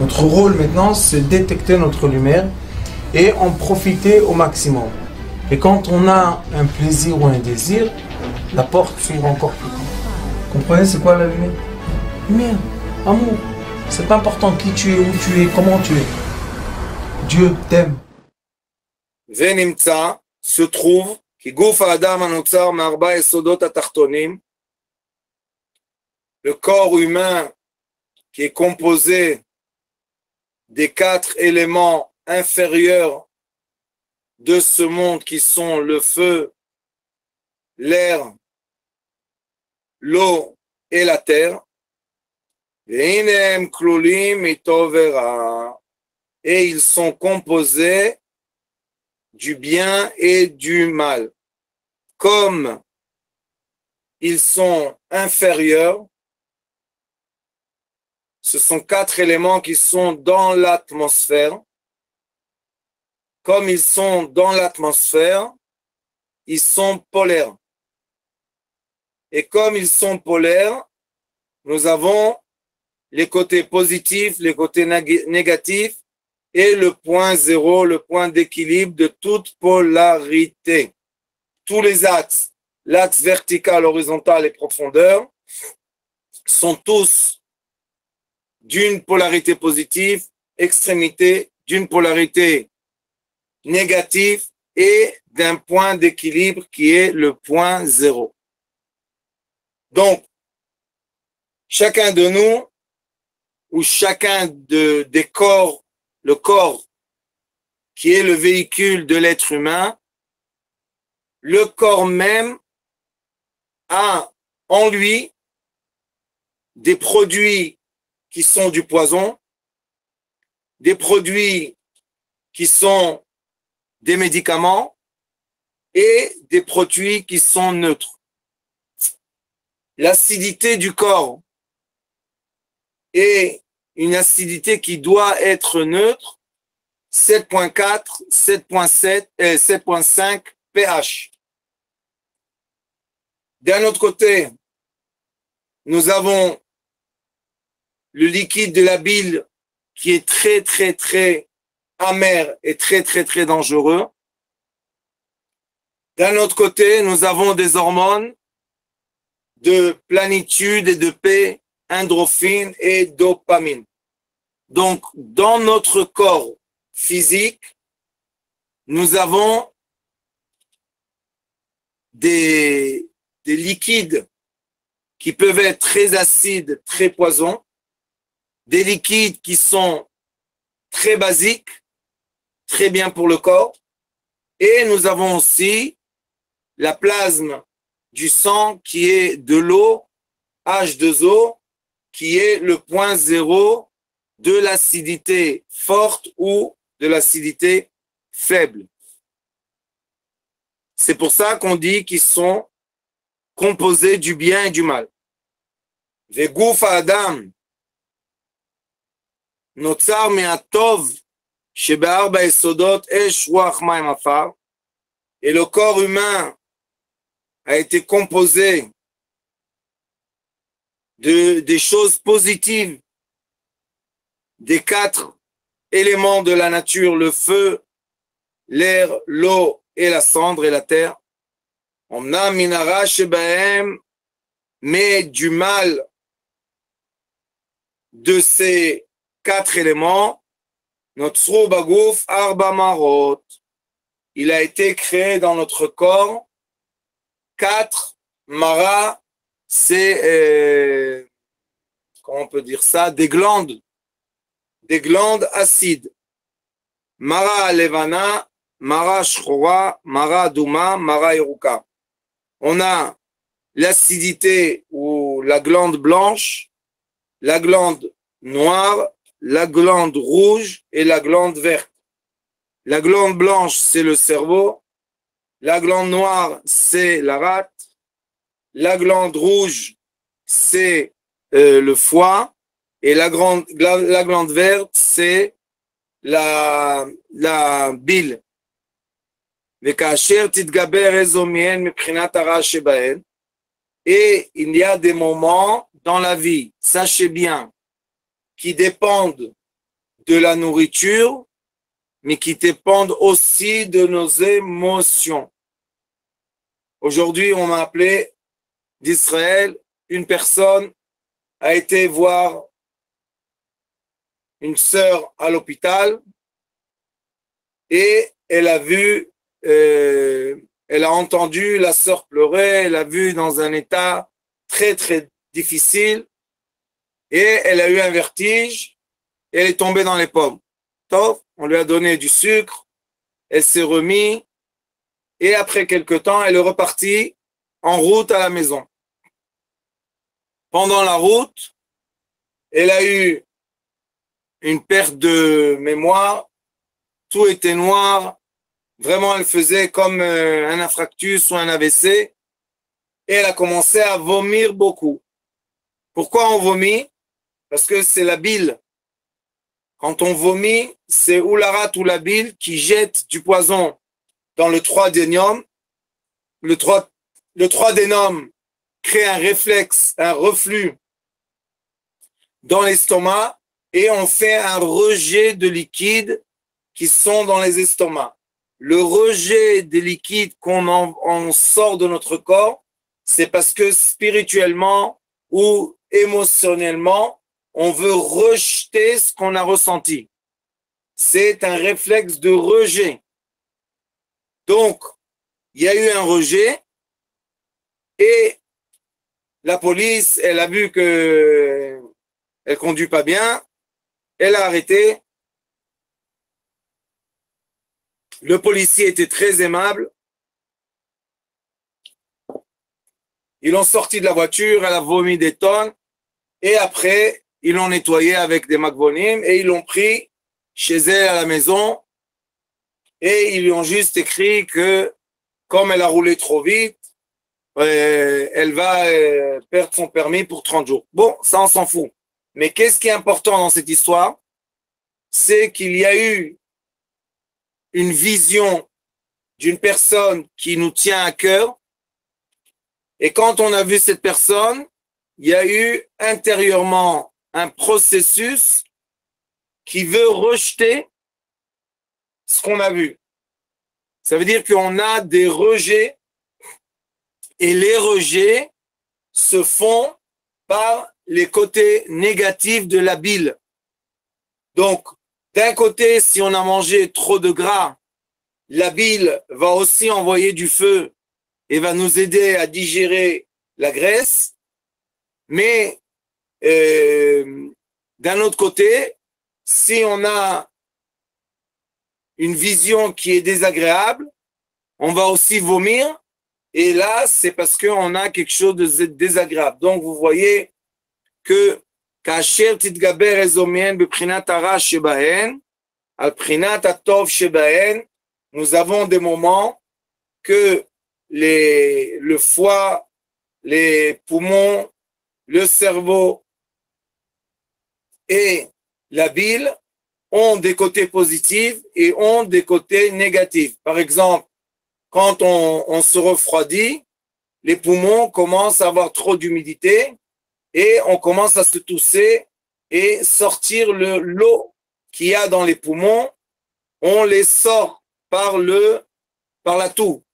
Notre rôle maintenant, c'est détecter notre lumière et en profiter au maximum. Et quand on a un plaisir ou un désir, la porte s'ouvre encore plus grand. Comprenez, c'est quoi la lumière? Lumière, amour. C'est pas important qui tu es, où tu es, comment tu es. Dieu t'aime. ונמצא, se trouve, כי גוף האדם הנוצר מארבע יסודות התחתונים, le corps humain qui est composé des 4 éléments inférieurs de ce monde qui sont le feu, l'air, l'eau et la terre. Et ils sont composés du bien et du mal. Comme ils sont inférieurs, ce sont 4 éléments qui sont dans l'atmosphère. Comme ils sont dans l'atmosphère, ils sont polaires. Et comme ils sont polaires, nous avons les côtés positifs, les côtés négatifs et le point zéro, le point d'équilibre de toute polarité. Tous les axes, l'axe vertical, horizontal et profondeur, sont tous d'une polarité positive, extrémité d'une polarité négative et d'un point d'équilibre qui est le point zéro. Donc, chacun de nous, ou chacun des corps, le corps qui est le véhicule de l'être humain, le corps même a en lui des produits qui sont du poison, des produits qui sont des médicaments et des produits qui sont neutres. L'acidité du corps est une acidité qui doit être neutre, 7.4, 7.7 et 7.5 pH. D'un autre côté, nous avons le liquide de la bile qui est très, très, très amer et très, très, très dangereux. D'un autre côté, nous avons des hormones de plénitude et de paix, endorphine et dopamine. Donc, dans notre corps physique, nous avons des liquides qui peuvent être très acides, très poisons, des liquides qui sont très basiques, très bien pour le corps, et nous avons aussi la plasme du sang qui est de l'eau, H2O, qui est le point zéro de l'acidité forte ou de l'acidité faible. C'est pour ça qu'on dit qu'ils sont composés du bien et du mal. Veguf Adam notzar me'atov shebe'arba yesodot esh ruach mayim afar. Et le corps humain a été composé des choses positives, des 4 éléments de la nature, le feu, l'air, l'eau et la cendre et la terre. Omnam minara shebahem, mais du mal de ces 4 éléments, notre bagouf arba marot, il a été créé dans notre corps 4 maras, c'est, comment on peut dire ça, des glandes acides. Mara levana, mara shchora, mara douma, mara eruka. On a l'acidité ou la glande blanche, la glande noire, la glande rouge et la glande verte. La glande blanche, c'est le cerveau. La glande noire, c'est la rate. La glande rouge, c'est le foie. Et la glande verte, c'est la bile. Et il y a des moments dans la vie, sachez bien, qui dépendent de la nourriture, mais qui dépendent aussi de nos émotions. Aujourd'hui, on m'a appelé d'Israël, une personne a été voir une sœur à l'hôpital et elle a vu, elle a entendu la sœur pleurer, elle a vu dans un état très très difficile et elle a eu un vertige et elle est tombée dans les pommes. On lui a donné du sucre, elle s'est remise et après quelque temps, elle est repartie en route à la maison. Pendant la route, elle a eu une perte de mémoire, tout était noir, vraiment elle faisait comme un infarctus ou un AVC et elle a commencé à vomir beaucoup. Pourquoi on vomit? Parce que c'est la bile. Quand on vomit, c'est ou la rate ou la bile qui jette du poison dans le 3-dénium. Le 3-dénium crée un réflexe, un reflux dans l'estomac et on fait un rejet de liquides qui sont dans les estomacs. Le rejet des liquides on sort de notre corps, c'est parce que spirituellement ou émotionnellement, on veut rejeter ce qu'on a ressenti. C'est un réflexe de rejet. Donc, il y a eu un rejet et la police, elle a vu que elle conduit pas bien, elle a arrêté. Le policier était très aimable. Ils l'ont sorti de la voiture, elle a vomi des tonnes et après, ils l'ont nettoyé avec des magvonim et ils l'ont pris chez elle à la maison et ils lui ont juste écrit que comme elle a roulé trop vite, elle va perdre son permis pour 30 jours. Bon, ça on s'en fout. Mais qu'est-ce qui est important dans cette histoire? C'est qu'il y a eu une vision d'une personne qui nous tient à cœur et quand on a vu cette personne, il y a eu intérieurement un processus qui veut rejeter ce qu'on a vu. Ça veut dire qu'on a des rejets et les rejets se font par les côtés négatifs de la bile. Donc, d'un côté, si on a mangé trop de gras, la bile va aussi envoyer du feu et va nous aider à digérer la graisse. Mais d'un autre côté, si on a une vision qui est désagréable, on va aussi vomir. Et là, c'est parce qu'on a quelque chose de désagréable. Donc, vous voyez que כאשר תתגבר איזו מהן בבחינת הרע שבהן, על בחינת הטוב שבהן, nous avons des moments que le foie, les poumons, le cerveau et la bile ont des côtés positifs et ont des côtés négatifs. Par exemple, quand on se refroidit, les poumons commencent à avoir trop d'humidité et on commence à se tousser et sortir l'eau qu'il y a dans les poumons, on les sort par la toux.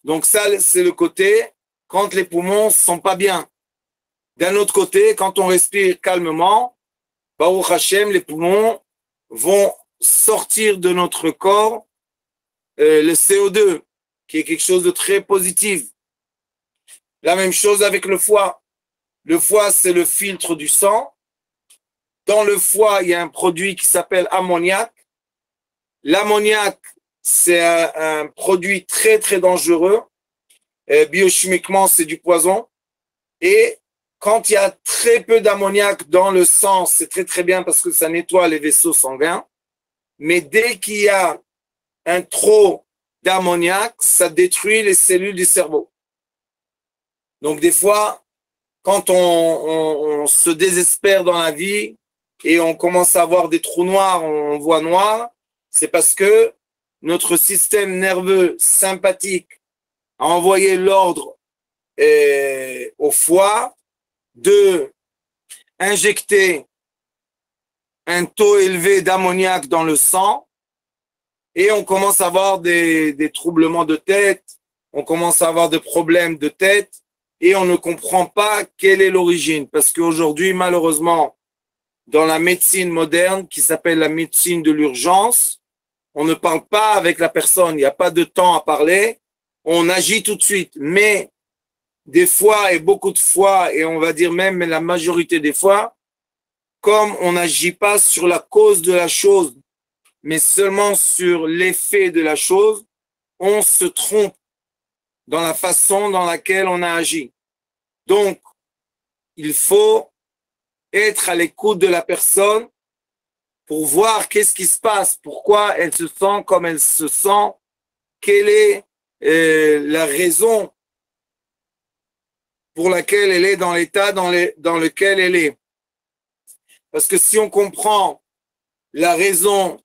Donc ça, c'est le côté quand les poumons sont pas bien. D'un autre côté, quand on respire calmement, Baruch Hashem, les poumons vont sortir de notre corps le CO2, qui est quelque chose de très positif. La même chose avec le foie. Le foie, c'est le filtre du sang. Dans le foie, il y a un produit qui s'appelle ammoniac. L'ammoniac, c'est un produit très, très dangereux. Biochimiquement, c'est du poison. Et quand il y a très peu d'ammoniac dans le sang, c'est très, très bien parce que ça nettoie les vaisseaux sanguins. Mais dès qu'il y a un trop d'ammoniac, ça détruit les cellules du cerveau. Donc, des fois, quand on se désespère dans la vie et on commence à avoir des trous noirs, on voit noir, c'est parce que notre système nerveux sympathique a envoyé l'ordre au foie de injecter un taux élevé d'ammoniac dans le sang et on commence à avoir des troublements de tête, on commence à avoir des problèmes de tête et on ne comprend pas quelle est l'origine. Parce qu'aujourd'hui, malheureusement, dans la médecine moderne qui s'appelle la médecine de l'urgence, on ne parle pas avec la personne, il n'y a pas de temps à parler, on agit tout de suite. Mais des fois et beaucoup de fois, et on va dire même la majorité des fois, comme on n'agit pas sur la cause de la chose, mais seulement sur l'effet de la chose, on se trompe dans la façon dans laquelle on a agi. Donc, il faut être à l'écoute de la personne pour voir qu'est-ce qui se passe, pourquoi elle se sent comme elle se sent, quelle est la raison pour laquelle elle est dans l'état dans lequel elle est. Parce que si on comprend la raison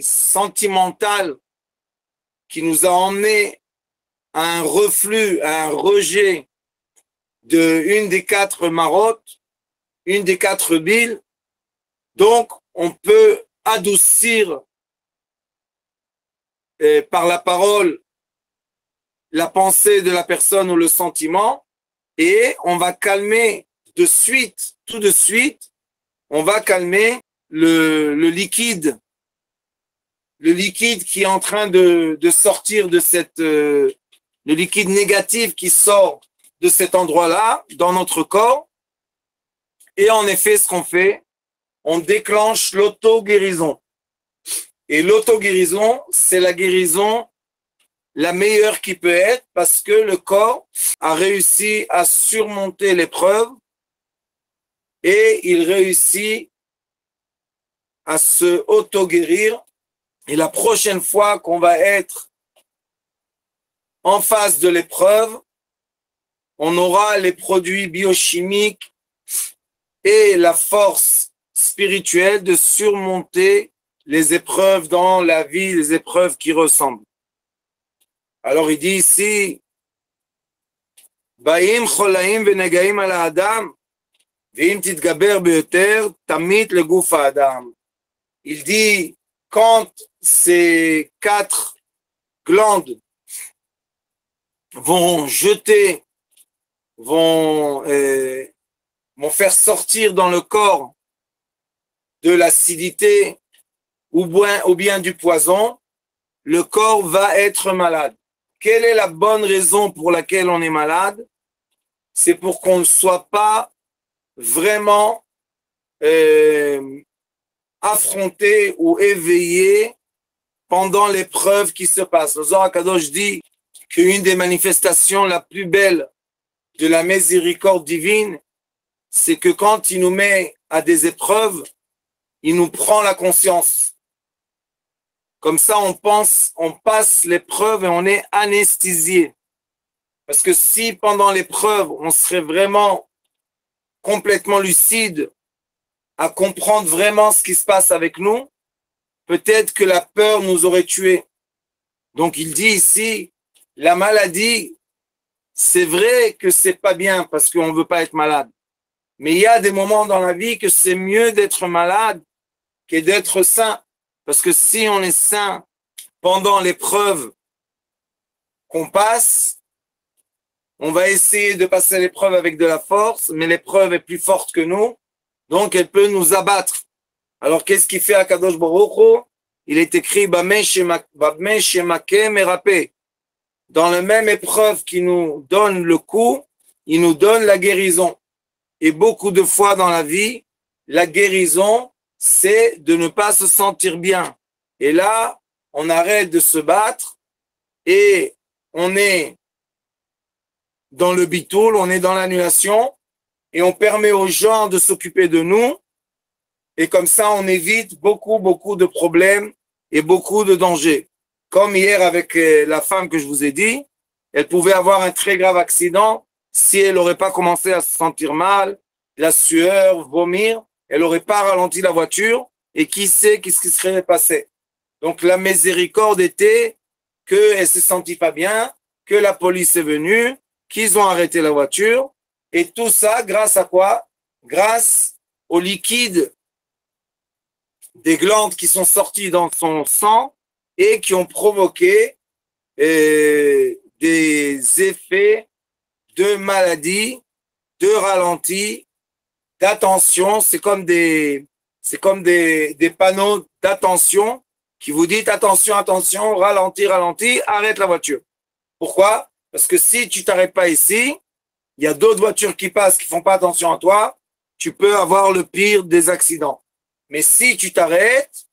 sentimentale qui nous a emmené à un reflux, à un rejet de une des 4 marottes, une des 4 billes, donc on peut adoucir par la parole la pensée de la personne ou le sentiment et on va calmer de suite, tout de suite, on va calmer le liquide qui est en train de sortir de le liquide négatif qui sort de cet endroit-là dans notre corps. Et en effet, ce qu'on fait, on déclenche l'auto-guérison. Et l'auto-guérison, c'est la guérison la meilleure qui peut être parce que le corps a réussi à surmonter l'épreuve et il réussit à se auto-guérir. Et la prochaine fois qu'on va être en face de l'épreuve, on aura les produits biochimiques et la force spirituelle de surmonter les épreuves dans la vie, les épreuves qui ressemblent. Alors il dit ici, Baim cholaim venegaim al adam, veim titgaber beyoter, tamit le guf adam. Il dit, quand ces 4 glandes vont jeter, vont faire sortir dans le corps de l'acidité ou bien du poison, le corps va être malade. Quelle est la bonne raison pour laquelle on est malade? C'est pour qu'on ne soit pas vraiment affronté ou éveillé pendant l'épreuve qui se passe. Le Zohar HaKadosh dit qu'une des manifestations la plus belle de la miséricorde divine, c'est que quand il nous met à des épreuves, il nous prend la conscience. Comme ça, on passe l'épreuve et on est anesthésié. Parce que si pendant l'épreuve, on serait vraiment complètement lucide à comprendre vraiment ce qui se passe avec nous, peut-être que la peur nous aurait tués. Donc il dit ici, la maladie, c'est vrai que c'est pas bien parce qu'on ne veut pas être malade. Mais il y a des moments dans la vie que c'est mieux d'être malade que d'être sain. Parce que si on est sain pendant l'épreuve qu'on passe, on va essayer de passer l'épreuve avec de la force, mais l'épreuve est plus forte que nous, donc elle peut nous abattre. Alors qu'est-ce qu'il fait à Kadosh Baruch Hu? Il est écrit Bameh shemakem erapé. Dans la même épreuve qui nous donne le coup, il nous donne la guérison. Et beaucoup de fois dans la vie, la guérison, c'est de ne pas se sentir bien. Et là, on arrête de se battre et on est dans le bitoul, on est dans l'annulation et on permet aux gens de s'occuper de nous. Et comme ça, on évite beaucoup de problèmes et beaucoup de dangers. Comme hier avec la femme que je vous ai dit, elle pouvait avoir un très grave accident si elle n'aurait pas commencé à se sentir mal, la sueur, vomir. Elle n'aurait pas ralenti la voiture et qui sait qu'est-ce qui serait passé. Donc la miséricorde était qu'elle se sentit pas bien, que la police est venue, qu'ils ont arrêté la voiture et tout ça grâce à quoi? Grâce au liquide des glandes qui sont sorties dans son sang et qui ont provoqué des effets de maladie, de ralenti, d'attention. C'est comme des panneaux d'attention qui vous disent attention, attention, ralenti, ralenti, arrête la voiture. Pourquoi? Parce que si tu t'arrêtes pas ici, il y a d'autres voitures qui passent qui font pas attention à toi, tu peux avoir le pire des accidents. Mais si tu t'arrêtes,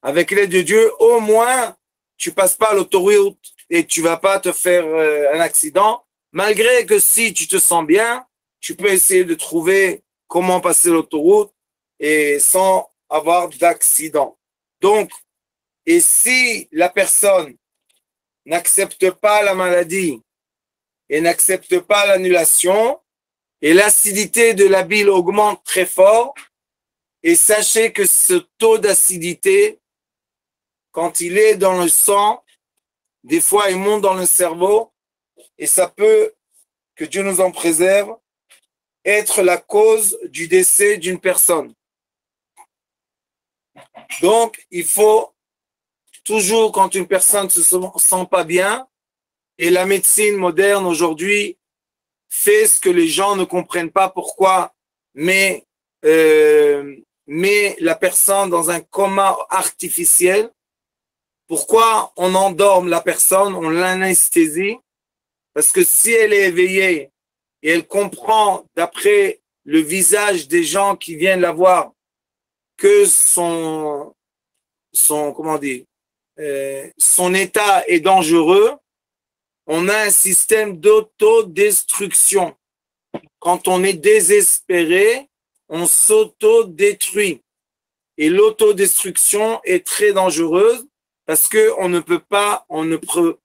avec l'aide de Dieu, au moins, tu passes pas l'autoroute et tu vas pas te faire un accident, malgré que si tu te sens bien, tu peux essayer de trouver comment passer l'autoroute et sans avoir d'accident. Donc, et si la personne n'accepte pas la maladie et n'accepte pas l'annulation, et l'acidité de la bile augmente très fort, et sachez que ce taux d'acidité, quand il est dans le sang, des fois il monte dans le cerveau, et ça peut, que Dieu nous en préserve, être la cause du décès d'une personne. Donc, il faut toujours, quand une personne ne se sent pas bien, et la médecine moderne aujourd'hui fait ce que les gens ne comprennent pas pourquoi, mais la personne dans un coma artificiel. Pourquoi on endorme la personne, on l'anesthésie? Parce que si elle est éveillée et elle comprend d'après le visage des gens qui viennent la voir que son état est dangereux, on a un système d'autodestruction. Quand on est désespéré, on s'autodétruit. Et l'autodestruction est très dangereuse parce qu'on ne peut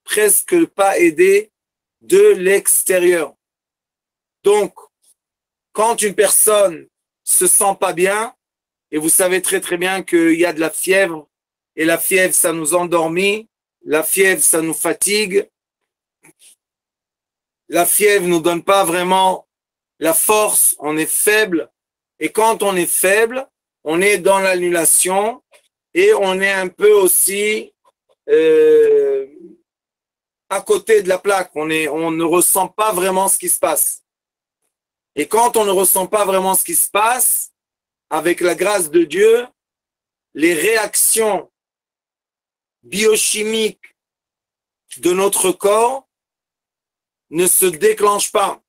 presque pas aider de l'extérieur. Donc, quand une personne se sent pas bien, et vous savez très très bien qu'il y a de la fièvre, et la fièvre, ça nous endormit, la fièvre, ça nous fatigue, la fièvre nous donne pas vraiment la force, on est faible, et quand on est faible, on est dans l'annulation, et on est un peu aussi à côté de la plaque, on ne ressent pas vraiment ce qui se passe. Et quand on ne ressent pas vraiment ce qui se passe, avec la grâce de Dieu, les réactions biochimiques de notre corps ne se déclenchent pas.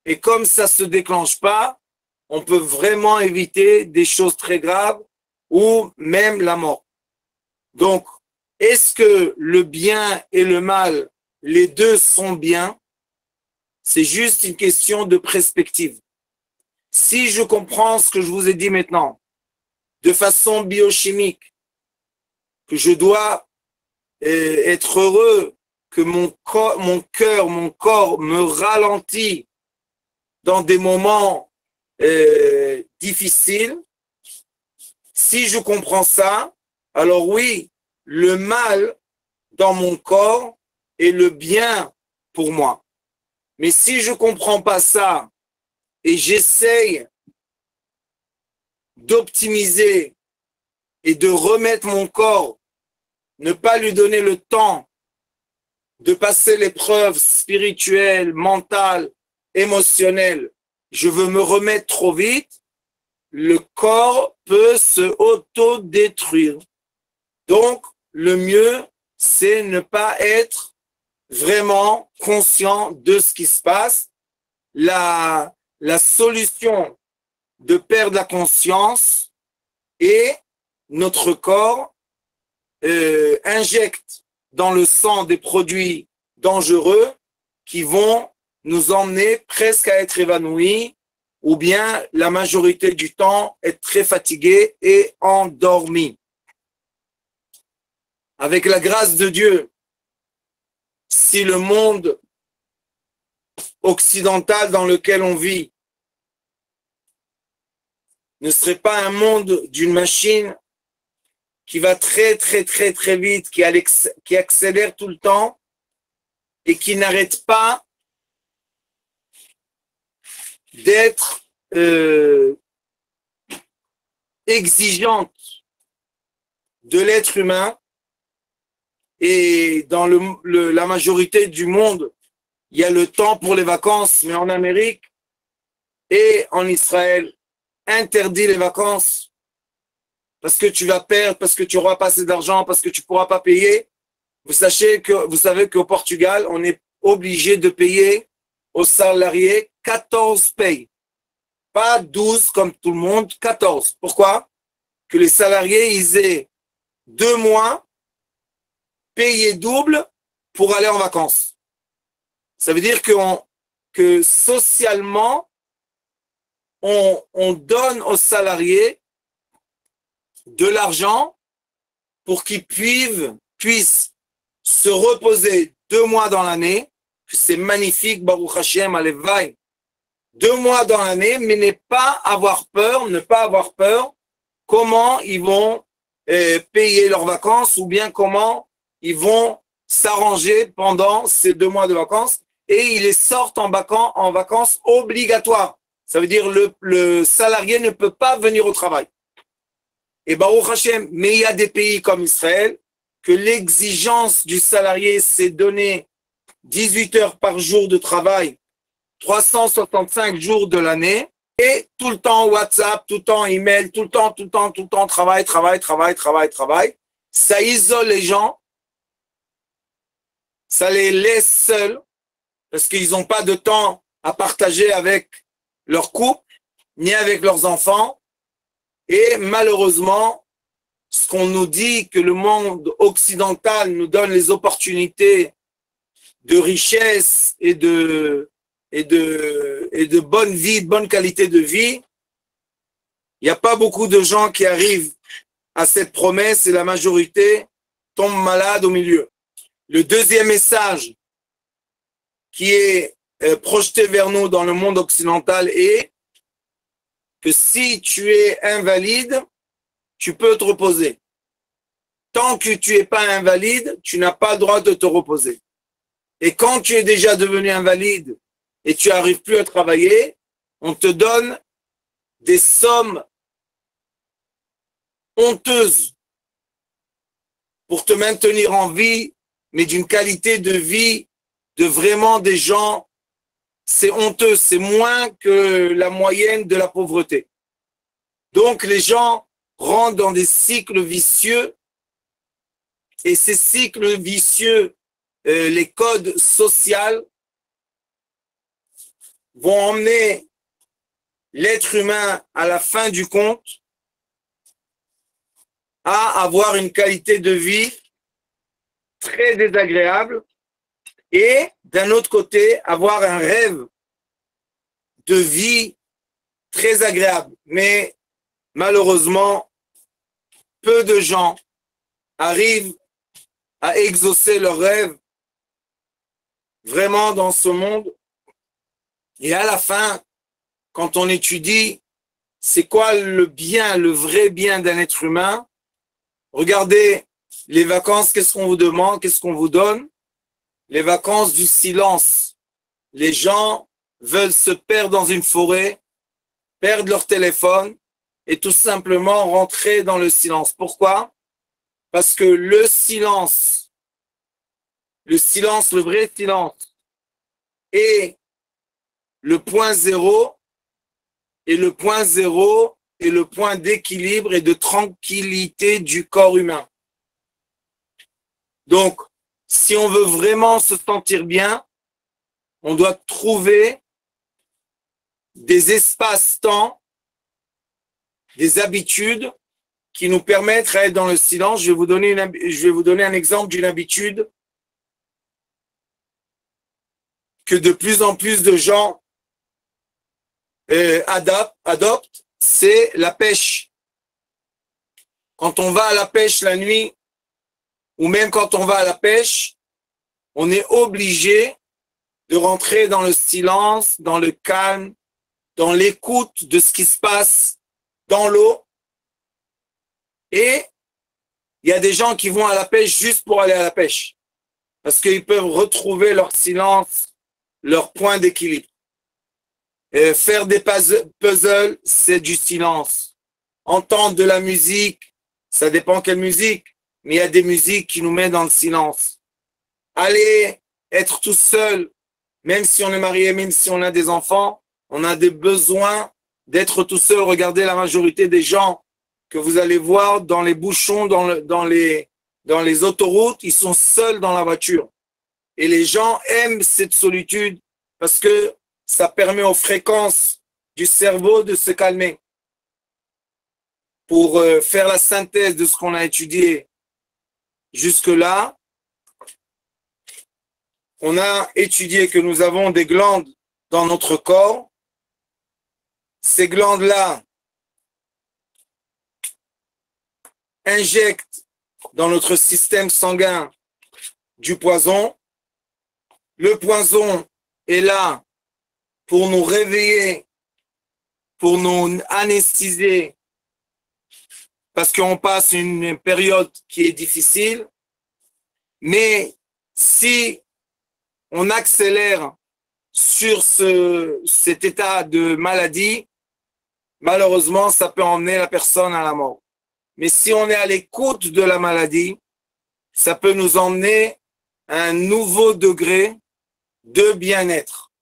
Et comme ça se déclenche pas, on peut vraiment éviter des choses très graves ou même la mort. Donc, est-ce que le bien et le mal, les deux sont bien? C'est juste une question de perspective. Si je comprends ce que je vous ai dit maintenant, de façon biochimique, que je dois être heureux, que mon corps me ralentit dans des moments difficiles, si je comprends ça, alors oui, le mal dans mon corps est le bien pour moi. Mais si je comprends pas ça et j'essaye d'optimiser et de remettre mon corps, ne pas lui donner le temps de passer l'épreuve spirituelle, mentale, émotionnelle, je veux me remettre trop vite, le corps peut se autodétruire. Donc, le mieux, c'est ne pas être vraiment conscient de ce qui se passe. La solution de perdre la conscience et notre corps injecte dans le sang des produits dangereux qui vont nous emmener presque à être évanouis ou bien la majorité du temps être très fatigués et endormis. Avec la grâce de Dieu, si le monde occidental dans lequel on vit ne serait pas un monde d'une machine qui va très très très très vite, qui accélère tout le temps et qui n'arrête pas d'être exigeante de l'être humain, et dans la majorité du monde, il y a le temps pour les vacances, mais en Amérique et en Israël, interdit les vacances parce que tu vas perdre, parce que tu n'auras pas assez d'argent, parce que tu ne pourras pas payer. Vous savez qu'au Portugal, on est obligé de payer aux salariés 14 payes. Pas 12 comme tout le monde, 14. Pourquoi? Que les salariés, ils aient 2 mois payés double pour aller en vacances. Ça veut dire que socialement, on donne aux salariés de l'argent pour qu'ils puissent se reposer 2 mois dans l'année. C'est magnifique, Baruch Hashem, Alevaï. 2 mois dans l'année, mais ne pas avoir peur comment ils vont payer leurs vacances ou bien comment ils vont s'arranger pendant ces 2 mois de vacances, et ils les sortent en vacances obligatoires. Ça veut dire le salarié ne peut pas venir au travail. Et Baruch Hashem, mais il y a des pays comme Israël que l'exigence du salarié, c'est donner 18 heures par jour de travail, 365 jours de l'année, et tout le temps WhatsApp, tout le temps email, tout le temps travail. Ça isole les gens, ça les laisse seuls, parce qu'ils n'ont pas de temps à partager avec leur couple, ni avec leurs enfants. Et malheureusement, ce qu'on nous dit que le monde occidental nous donne les opportunités de richesse et de bonne vie, de bonne qualité de vie, il n'y a pas beaucoup de gens qui arrivent à cette promesse et la majorité tombe malade au milieu. Le deuxième message qui est projeté vers nous dans le monde occidental est que si tu es invalide, tu peux te reposer. Tant que tu n'es pas invalide, tu n'as pas le droit de te reposer. Et quand tu es déjà devenu invalide et tu n'arrives plus à travailler, on te donne des sommes honteuses pour te maintenir en vie, mais d'une qualité de vie de vraiment des gens, c'est honteux, c'est moins que la moyenne de la pauvreté. Donc les gens rentrent dans des cycles vicieux, et ces cycles vicieux, les codes sociaux vont emmener l'être humain à la fin du compte à avoir une qualité de vie très désagréable, et d'un autre côté, avoir un rêve de vie très agréable. Mais malheureusement, peu de gens arrivent à exaucer leurs rêves vraiment dans ce monde. Et à la fin, quand on étudie c'est quoi le bien, le vrai bien d'un être humain, regardez les vacances, qu'est-ce qu'on vous demande, qu'est-ce qu'on vous donne? Les vacances du silence. Les gens veulent se perdre dans une forêt, perdre leur téléphone et tout simplement rentrer dans le silence. Pourquoi? Parce que le silence, le vrai silence, est le point zéro, et le point zéro est le point d'équilibre et de tranquillité du corps humain. Donc, si on veut vraiment se sentir bien, on doit trouver des espaces-temps, des habitudes qui nous permettent d'être dans le silence. Je vais vous donner un exemple d'une habitude que de plus en plus de gens adoptent, c'est la pêche. Quand on va à la pêche la nuit, ou même quand on va à la pêche, on est obligé de rentrer dans le silence, dans le calme, dans l'écoute de ce qui se passe dans l'eau. Et il y a des gens qui vont à la pêche juste pour aller à la pêche, parce qu'ils peuvent retrouver leur silence, leur point d'équilibre. Faire des puzzles, c'est du silence. Entendre de la musique, ça dépend quelle musique, mais il y a des musiques qui nous mettent dans le silence. Aller être tout seul, même si on est marié, même si on a des enfants, on a des besoins d'être tout seul. Regardez la majorité des gens que vous allez voir dans les bouchons, dans les autoroutes, ils sont seuls dans la voiture. Et les gens aiment cette solitude parce que ça permet aux fréquences du cerveau de se calmer. Pour faire la synthèse de ce qu'on a étudié jusque-là, on a étudié que nous avons des glandes dans notre corps. Ces glandes-là injectent dans notre système sanguin du poison. Le poison est là pour nous réveiller, pour nous anesthésier, parce qu'on passe une période qui est difficile. Mais si on accélère sur cet état de maladie, malheureusement, ça peut emmener la personne à la mort. Mais si on est à l'écoute de la maladie, ça peut nous emmener à un nouveau degré de bien-être.